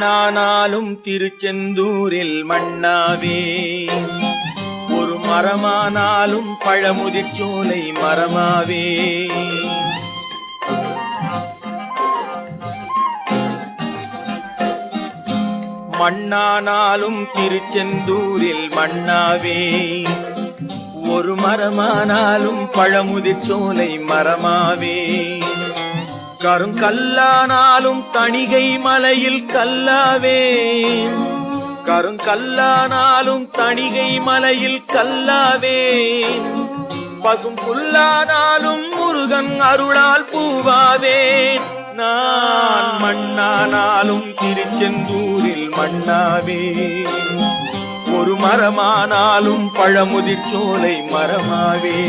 நானாலும் திருச்செந்தூரில் மண்ணாவே, ஒரு மரமானாலும் பழமுதிர்ச்சோலை மரமாவே. மண்ணானாலும் திருச்செந்தூரில் மண்ணாவே, ஒரு மரமானாலும் பழமுதிர்ச்சோலை மரமாவே. கருங்கல்லானாலும் தணிகை மலையில் கல்லாவே, கருங்கல்லானாலும் தணிகை மலையில் கல்லாவே. பசும் புல்லானாலும் முருகன் அருளால் பூவாவே. நான் மண்ணானாலும் திருச்செந்தூரில் மண்ணாவே, ஒரு மரமானாலும் பழமுதிர்ச்சோலை மரமாவே.